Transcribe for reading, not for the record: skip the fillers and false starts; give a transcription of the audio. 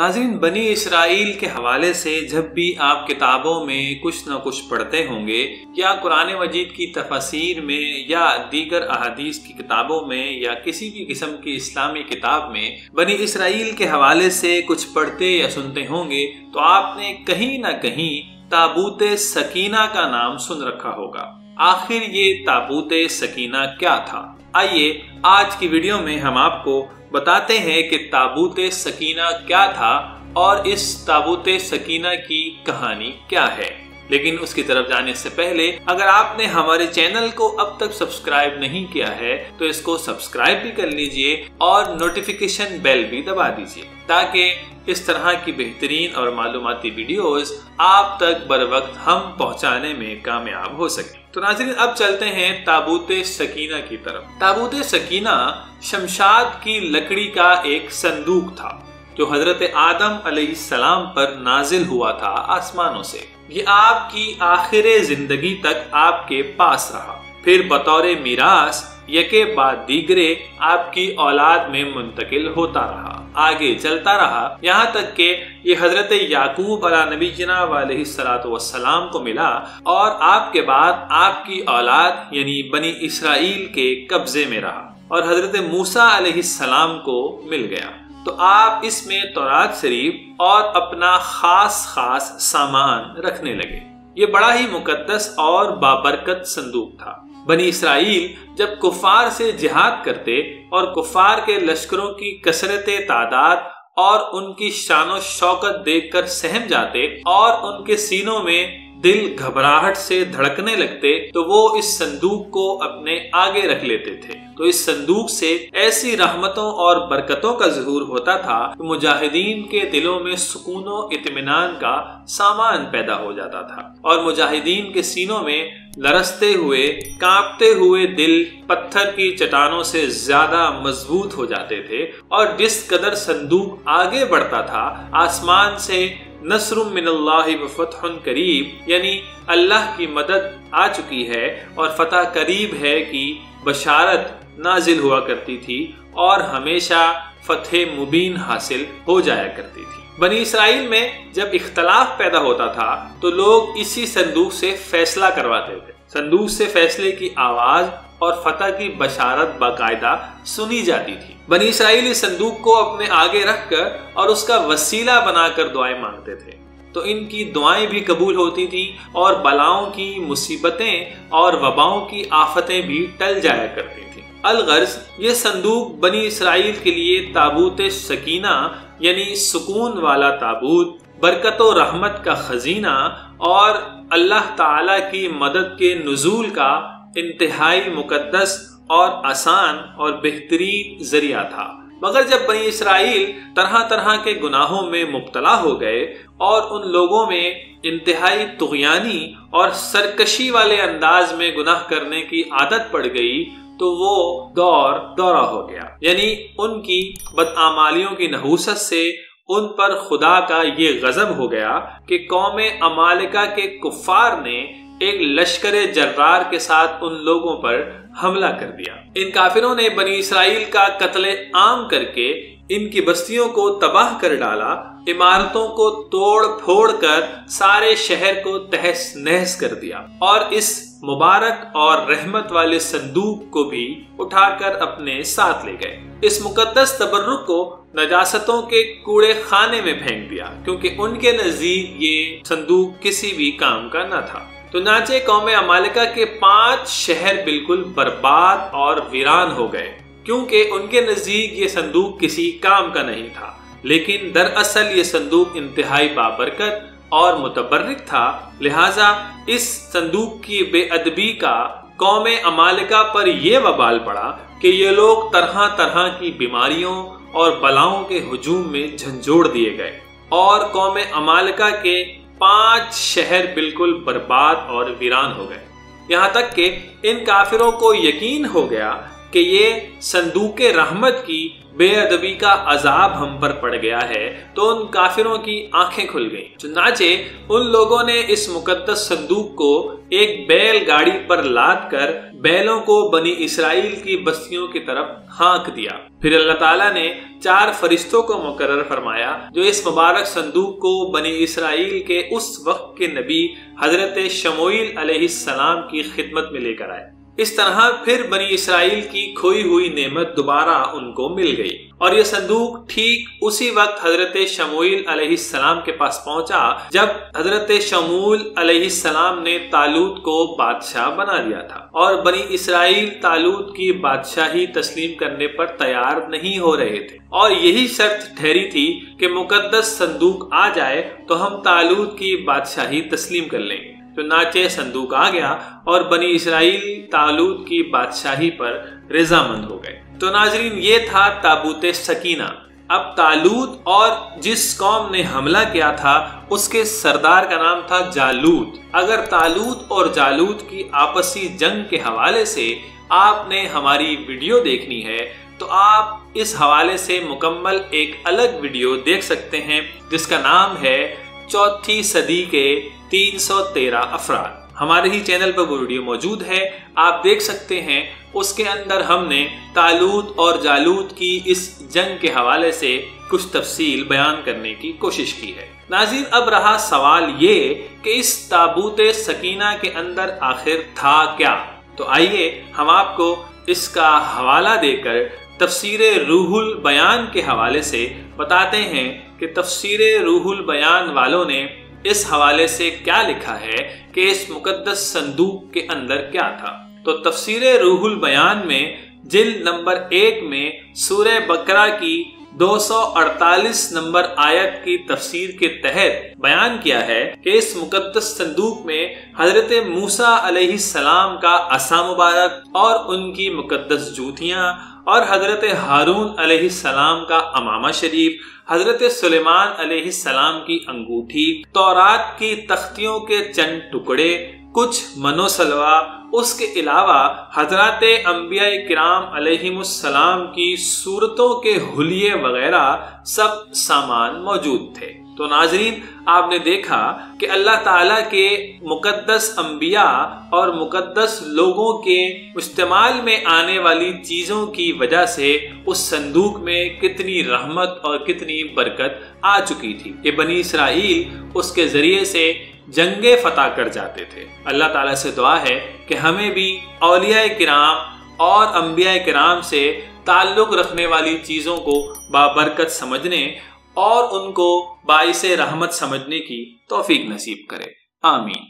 नाज़रीन, बनी इसराइल के हवाले से जब भी आप किताबों में कुछ न कुछ पढ़ते होंगे या कुरान मजीद की तफसीर में या दीगर अहादीस की किताबों में या किसी भी किस्म की इस्लामी किताब में बनी इसराइल के हवाले से कुछ पढ़ते या सुनते होंगे तो आपने कहीं ना कहीं ताबूत सकीना का नाम सुन रखा होगा। आखिर ये ताबूत सकीना क्या था? आइए आज की वीडियो में हम आपको बताते हैं कि ताबूत सकीना क्या था और इस ताबूत सकीना की कहानी क्या है। लेकिन उसकी तरफ जाने से पहले अगर आपने हमारे चैनल को अब तक सब्सक्राइब नहीं किया है तो इसको सब्सक्राइब भी कर लीजिए और नोटिफिकेशन बेल भी दबा दीजिए ताकि इस तरह की बेहतरीन और मालूमाती वीडियोस आप तक बर वक्त हम पहुंचाने में कामयाब हो सके। तो नाज़रीन, अब चलते हैं ताबूत सकीना की तरफ। ताबूत सकीना शमशाद की लकड़ी का एक संदूक था जो हजरत आदम अलैहिस्सलाम पर नाजिल हुआ था आसमानों से। ये आपकी आखिर जिंदगी तक आपके पास रहा, फिर बतौर मीरास यके बाद दीगरे आपकी औलाद में मुंतकिल होता रहा, आगे चलता रहा, यहाँ तक कि ये हजरत याकूब अला नबीना अलैहिस्सलातु वस्सलाम को मिला और आपके बाद आपकी औलाद यानी बनी इसराइल के कब्जे में रहा और हजरत मूसा अलैहिस्सलाम को मिल गया। तो आप इसमें तौरात शरीफ और अपना खास सामान रखने लगे। ये बड़ा ही मुकद्दस और बाबरकत संदूक था। बनी इसराइल जब कुफार से जिहाद करते और कुफार के लश्करों की कसरत तादाद और उनकी शानो शौकत देखकर सहम जाते और उनके सीनों में दिल घबराहट से धड़कने लगते तो वो इस संदूक को अपने आगे रख लेते थे। तो इस संदूक से ऐसी रहमतों और बरकतों का ज़हूर होता था कि मुजाहिदीन के दिलों में सुकून और इत्मीनान का सामान पैदा हो जाता था और मुजाहिदीन के सीनों में लरसते हुए कांपते हुए दिल पत्थर की चट्टानों से ज्यादा मजबूत हो जाते थे। और जिस कदर संदूक आगे बढ़ता था आसमान से नस्रुम मिनल्लाहि व फतहुन करीब यानी अल्लाह की मदद आ चुकी है और फतह करीब है कि बशारत नाजिल हुआ करती थी और हमेशा फतह मुबीन हासिल हो जाया करती थी। बनी इसराइल में जब इख्तलाफ पैदा होता था तो लोग इसी संदूक से फैसला करवाते थे। संदूक से फैसले की आवाज और फतह की बशारत बाकायदा सुनी जाती थी। बनी इसराइल इस संदूक को अपने आगे रखकर और उसका वसीला बनाकर दुआएं मांगते थे तो इनकी दुआएं भी कबूल होती थी और बलाओं की मुसीबतें और वबाओं की आफतें भी टल जाया करती थी। अलगर्ज ये संदूक बनी इसराइल के लिए ताबूत सकीना यानी सुकून वाला ताबूत, बरकत और रहमत का खजीना और अल्लाह ताला की मदद के नुज़ूल का इंतहाई मुकद्दस और आसान और बेहतरीन जरिया था। मगर जब बनी इसराइल तरह तरह के गुनाहों में मुब्तला हो गए और उन लोगों में इंतहाई तुग़यानी और सरकशी वाले अंदाज में गुनाह करने की आदत पड़ गई तो वो दौरा हो गया। यानी उनकी बदआमालियों की नहूसत से उन पर खुदा का ये गजब हो गया कि कौम अमालिका के कुफार ने एक लश्कर जर्रार के साथ उन लोगों पर हमला कर दिया। इन काफिरों ने बनी इसराइल का कत्ले आम करके इनकी बस्तियों को तबाह कर डाला, इमारतों को तोड़ फोड़ कर सारे शहर को तहस नहस कर दिया और इस मुबारक और रहमत वाले संदूक को भी उठाकर अपने साथ ले गए। इस मुकद्दस तबर्रुक को नजासतों के कूड़े खाने में फेंक दिया क्योंकि उनके नजदीक ये संदूक किसी भी काम का न था। तो नाचे कौम अमालिका के 5 शहर बिल्कुल बर्बाद और वीरान हो गए क्योंकि उनके नजदीक ये संदूक किसी काम का नहीं था। लेकिन दरअसल ये संदूक इंतहाई बाबरकत और मुतबर्रिक था, लिहाजा इस संदूक की बेअदबी का कौम अमालिका पर यह वबाल पड़ा कि ये लोग तरह तरह की बीमारियों और बलाओं के हुजूम में झंझोड़ दिए गए और कौम अमालिका के 5 शहर बिल्कुल बर्बाद और वीरान हो गए। यहाँ तक कि इन काफिरों को यकीन हो गया कि ये संदूक रहमत की بے ادبی کا عذاب ہم پر پڑ گیا ہے تو ان کافروں کی آنکھیں کھل گئیں۔ چنانچہ ان لوگوں نے اس مقدس صندوق کو ایک بیل گاڑی پر لاد کر بیلوں کو بنی اسرائیل کی بستیوں کی طرف ہانک دیا۔ پھر اللہ تعالیٰ نے 4 فرشتوں کو مقرر فرمایا جو اس مبارک صندوق کو بنی اسرائیل کے اس وقت کے نبی حضرت شموئیل علیہ السلام کی خدمت میں لے کر آئے۔ اس طرح پھر بنی اسرائیل کی کھوئی ہوئی نعمت دوبارہ ان کو مل گئی، اور یہ صندوق ٹھیک اسی وقت حضرت شموئیل علیہ السلام کے پاس پہنچا جب حضرت شموئیل علیہ السلام نے طالوت کو بادشاہ بنا دیا تھا، اور بنی اسرائیل طالوت کی بادشاہی تسلیم کرنے پر تیار نہیں ہو رہے تھے، اور یہی شرط ٹھہری تھی کہ مقدس صندوق آ جائے تو ہم طالوت کی بادشاہی تسلیم کر لیں گے۔ چنانچہ صندوق آ گیا اور بنی اسرائیل طالوت کی بادشاہی پر رضامند ہو گئے۔ تو ناظرین، یہ تھا تابوت سکینہ۔ اب طالوت اور جس قوم نے حملہ کیا تھا اس کے سردار کا نام تھا جالوت۔ اگر طالوت اور جالوت کی آپسی جنگ کے حوالے سے آپ نے ہماری ویڈیو دیکھنی ہے تو آپ اس حوالے سے مکمل ایک الگ ویڈیو دیکھ سکتے ہیں جس کا نام ہے 4 صدی کے 313 افراد۔ ہمارے ہی چینل پر وہ ویڈیو موجود ہے، آپ دیکھ سکتے ہیں۔ اس کے اندر ہم نے طالوت اور جالوت کی اس جنگ کے حوالے سے کچھ تفصیل بیان کرنے کی کوشش کی ہے۔ ناظرین، اب رہا سوال یہ کہ اس تابوت سکینہ کے اندر آخر تھا کیا؟ تو آئیے ہم آپ کو اس کا حوالہ دے کر تفسیر روح البیان کے حوالے سے بتاتے ہیں کہ تفسیر روح البیان والوں نے اس حوالے سے کیا لکھا ہے کہ اس مقدس صندوق کے اندر کیا تھا۔ تو تفسیر روح البیان میں جلد نمبر 1 میں سورہ بقرہ کی 248 نمبر آیت کی تفسیر کے تحت بیان کیا ہے کہ اس مقدس صندوق میں حضرت موسیٰ علیہ السلام کا عصا مبارک اور ان کی مقدس جوتیاں، اور حضرت ہارون علیہ السلام کا امامہ شریف، حضرت سلیمان علیہ السلام کی انگوٹھی، تورات کی تختیوں کے چند ٹکڑے، کچھ منوسلوا، اس کے علاوہ حضرات انبیاء کرام علیہم السلام کی صورتوں کے حلیے وغیرہ سب سامان موجود تھے۔ تو ناظرین، آپ نے دیکھا کہ اللہ تعالیٰ کے مقدس انبیاء اور مقدس لوگوں کے استعمال میں آنے والی چیزوں کی وجہ سے اس صندوق میں کتنی رحمت اور کتنی برکت آ چکی تھی کہ بنی اسرائیل اس کے ذریعے سے جنگیں فتح کر جاتے تھے۔ اللہ تعالیٰ سے دعا ہے کہ ہمیں بھی اولیاء کرام اور انبیاء کرام سے تعلق رکھنے والی چیزوں کو بابرکت سمجھنے اور ان کو باعث رحمت سمجھنے کی توفیق نصیب کرے۔ آمین۔